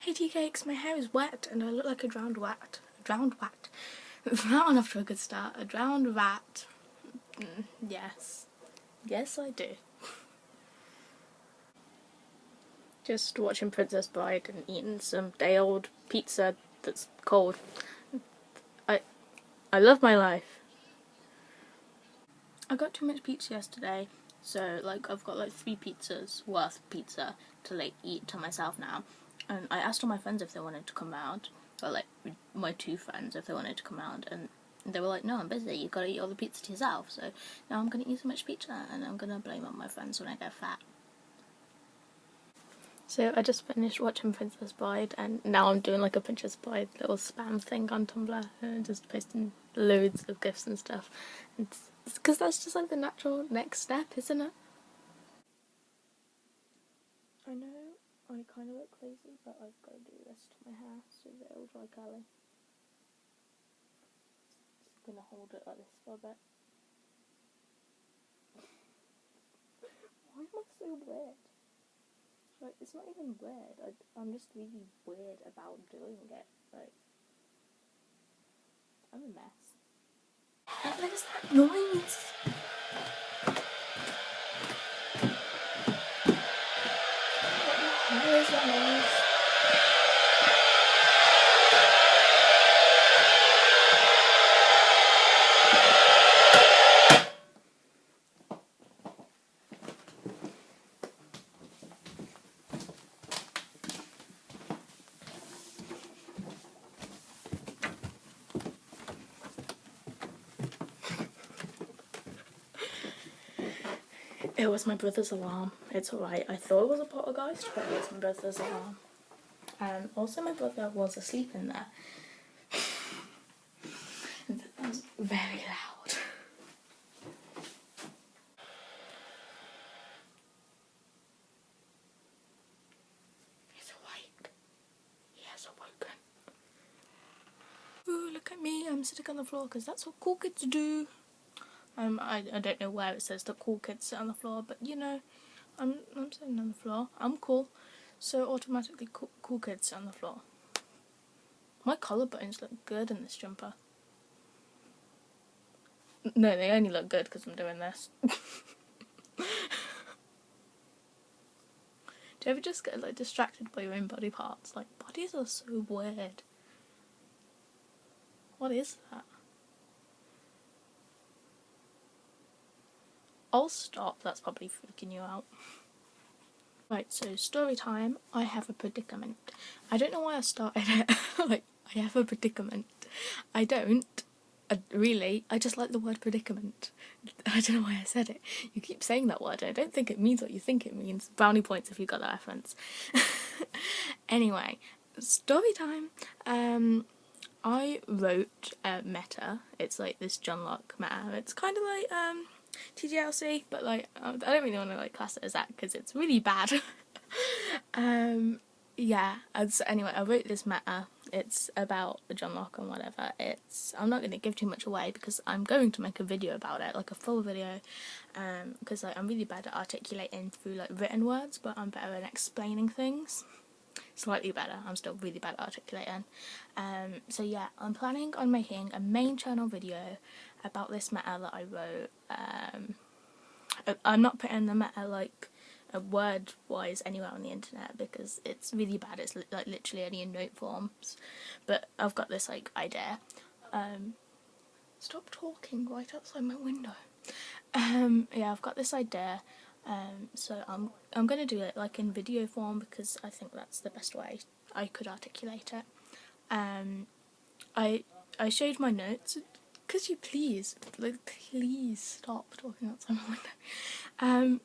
Hey tea cakes, my hair is wet and I look like a drowned rat. A drowned rat. That one off to a good start. A drowned rat. Yes. Yes, I do. Just watching Princess Bride and eating some day-old pizza that's cold. I love my life. I got too much pizza yesterday, so like I've got like 3 pizzas worth of pizza to like eat to myself now. And I asked all my friends if they wanted to come round, or like my 2 friends if they wanted to come round, and they were like, no, I'm busy, you've got to eat all the pizza to yourself. So now I'm going to eat so much pizza and I'm going to blame on my friends when I get fat. So I just finished watching Princess Bride and now I'm doing like a Princess Bride little spam thing on Tumblr and just posting loads of gifs and stuff. It's because that's just like the natural next step, isn't it? I know I kind of look crazy, but I've got to do this to my hair so that it'll dry curly. Just gonna hold it like this for a bit. Why am I so weird? Like, it's not even weird. I'm just really weird about doing it. Like, I'm a mess. What is that noise? What is that noise? It was my brother's alarm. It's alright. I thought it was a poltergeist, but it was my brother's alarm. Also, my brother was asleep in there. That was very loud. He's awake. He has awoken. Ooh, look at me. I'm sitting on the floor because that's what cool kids do. I don't know where it says that cool kids sit on the floor, but you know, I'm sitting on the floor. I'm cool, so automatically cool kids sit on the floor. My collarbones look good in this jumper. No, they only look good because I'm doing this. Do you ever just get like distracted by your own body parts? Like, bodies are so weird. What is that? I'll stop, that's probably freaking you out. Right, so story time. I have a predicament. I don't know why I started it. Like, I have a predicament. I don't. Really, I just like the word predicament. I don't know why I said it. You keep saying that word and I don't think it means what you think it means. Brownie points if you got that reference. Anyway, story time. I wrote Meta. It's like this John Locke meta. It's kind of like TGLC, but like I don't really want to like class it as that because it's really bad. Yeah. So anyway, I wrote this meta. It's about John Locke and whatever. I'm not going to give too much away because I'm going to make a video about it, like a full video, because like I'm really bad at articulating through like written words, but I'm better at explaining things. Slightly better. I'm still really bad at articulating. So yeah, I'm planning on making a main channel video about this meta that I wrote. I'm not putting the meta like word wise anywhere on the internet because it's really bad. It's like literally only in note forms, but I've got this like idea. Stop talking right outside my window. Yeah, I've got this idea. So I'm gonna do it like in video form because I think that's the best way I could articulate it. I showed my notes. Could you please stop talking outside my window?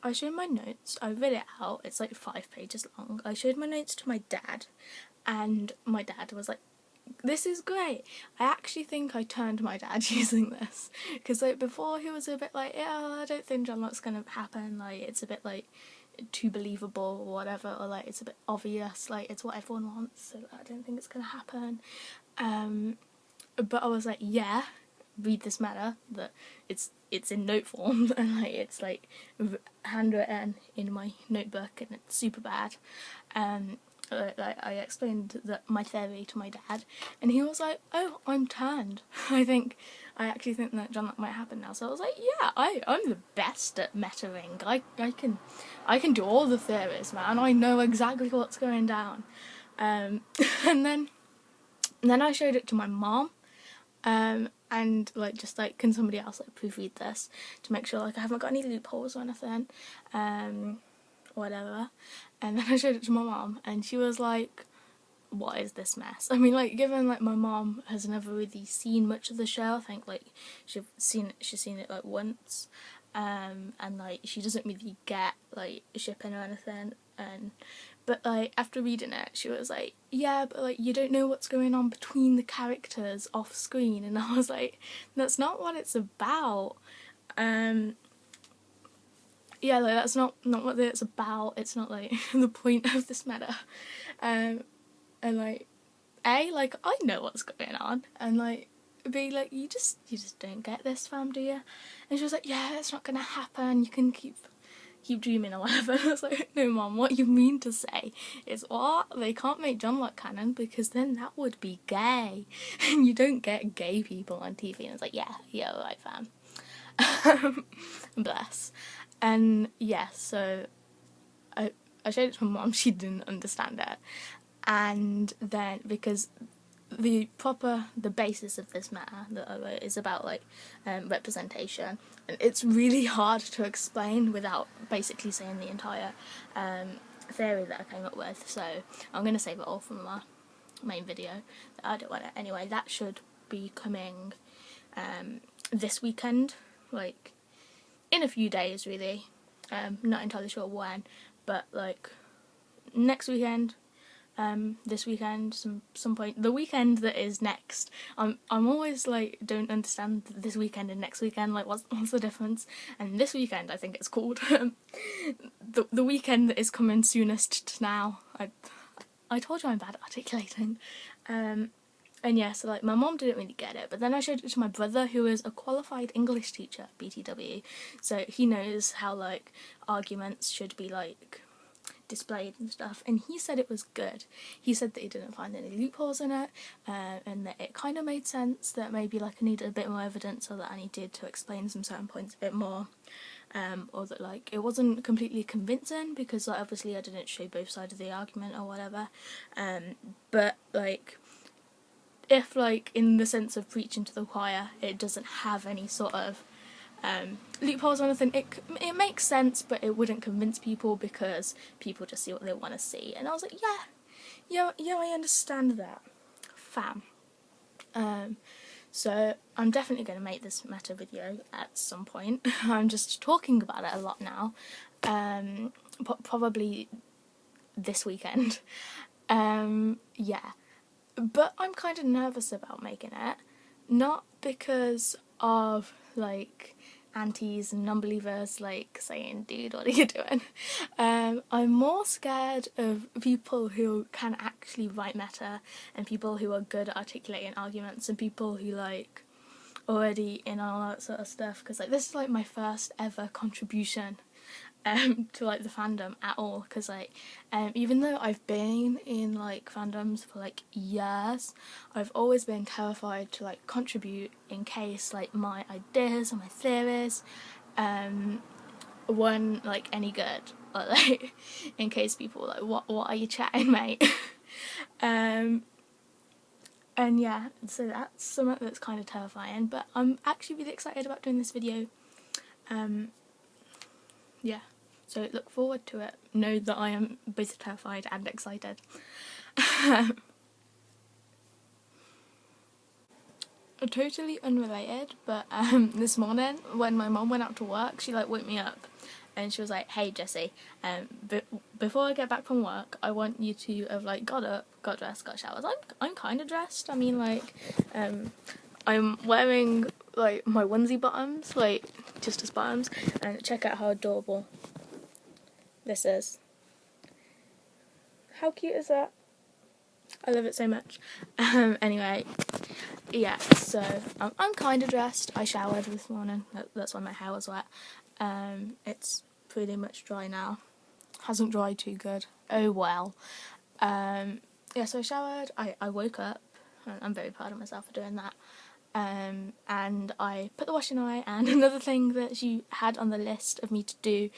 I showed my notes. I read it out. It's like 5 pages long. I showed my notes to my dad, and my dad was like, this is great. I actually think I turned my dad using this because like before he was a bit like, yeah, I don't think John Locke's gonna happen, like it's a bit like too believable or whatever, or like it's a bit obvious, like it's what everyone wants, so I don't think it's gonna happen. But I was like, yeah, read this matter, that it's in note form and like it's like handwritten in my notebook and it's super bad. like I explained my theory to my dad, and he was like, "Oh, I'm turned. I actually think that John, that might happen now." So I was like, "Yeah, I'm the best at metaing. I can do all the theories, man. I know exactly what's going down." And then I showed it to my mom, and like just like, can somebody else like proofread this to make sure like I haven't got any loopholes or anything, whatever. And then I showed it to my mom, and she was like, "What is this mess?" I mean, like, given like my mom has never really seen much of the show, I think like she's seen it like once, and like she doesn't really get like shipping or anything, but like after reading it, she was like, "Yeah, but like you don't know what's going on between the characters off screen," and I was like, "That's not what it's about." Yeah, like that's not what it's about. It's not like the point of this meta. And like, like I know what's going on, and like B, like you just don't get this, fam, do you? And she was like, "Yeah, it's not gonna happen. You can keep dreaming or whatever." And I was like, "No, Mom, what you mean to say is what? They can't make John Locke canon because then that would be gay, and you don't get gay people on TV." And I was like, "Yeah, right, fam." Bless. And yeah, so I showed it to my mom. She didn't understand it, and then because the basis of this matter that I wrote is about like representation, and it's really hard to explain without basically saying the entire theory that I came up with. So I'm going to save it all from my main video. I don't want it anyway. That should be coming this weekend, like in a few days, really. Not entirely sure when, but like next weekend, this weekend, some point, the weekend that is next. I'm always like, don't understand this weekend and next weekend, like what's the difference? And this weekend, I think it's called the weekend that is coming soonest to now. I told you I'm bad at articulating. And yeah, so like my mom didn't really get it, but then I showed it to my brother, who is a qualified English teacher, BTW, so he knows how like arguments should be like displayed and stuff, and he said it was good. He said that he didn't find any loopholes in it, and that it kind of made sense, that maybe like I needed a bit more evidence, or that I needed to explain some certain points a bit more, or that like it wasn't completely convincing because like obviously I didn't show both sides of the argument or whatever, but like if like in the sense of preaching to the choir, it doesn't have any sort of loopholes or anything, it makes sense, but it wouldn't convince people because people just see what they want to see. And I was like, yeah, I understand that, fam. So I'm definitely going to make this meta video at some point. I'm just talking about it a lot now, probably this weekend. Yeah, but I'm kind of nervous about making it, not because of like antis and non-believers like saying, "Dude, what are you doing?" I'm more scared of people who can actually write meta, and people who are good at articulating arguments, and people who like already in all that sort of stuff, because like this is like my first ever contribution to like the fandom at all, because like even though I've been in like fandoms for like years, I've always been terrified to like contribute in case like my ideas and my theories weren't like any good, or like in case people were like, what are you chatting, mate? And yeah, so that's something that's kind of terrifying, but I'm actually really excited about doing this video. Yeah, so look forward to it. Know that I am both terrified and excited. Totally unrelated, but this morning when my mom went out to work, she like woke me up and she was like, "Hey Jessie, before I get back from work, I want you to have like got up, got dressed, got showered." I'm kind of dressed. I mean, like I'm wearing like my onesie bottoms, like just as bottoms, and check out how adorable this is. How cute is that? I love it so much. Anyway, yeah, so I'm kind of dressed. I showered this morning. That's why my hair was wet. It's pretty much dry now. Hasn't dried too good. Oh well. Yeah, so I showered, I woke up, and I'm very proud of myself for doing that. And I put the washing away, and another thing that she had on the list of me to do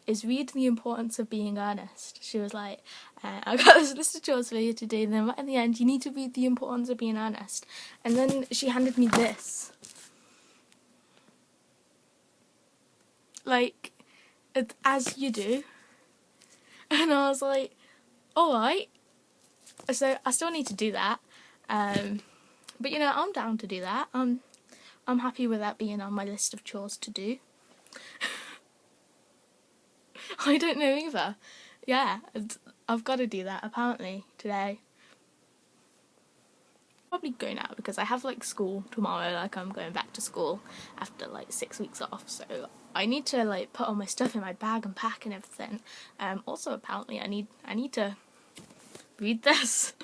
is read The Importance of Being Earnest. She was like, I got this list of chores for you to do, and then right at the end you need to read The Importance of Being Earnest. And then she handed me this. Like, as you do. And I was like, alright. So I still need to do that. But you know, I'm down to do that. I'm happy with that being on my list of chores to do. I don't know either. Yeah, I've got to do that apparently today. Probably go now because I have like school tomorrow. Like, I'm going back to school after like 6 weeks off, so I need to like put all my stuff in my bag and pack and everything. Also apparently I need to read this.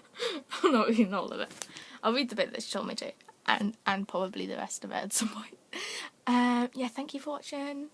I'm not reading all of it. I'll read the bit that she told me to, and probably the rest of it at some point. Yeah, thank you for watching.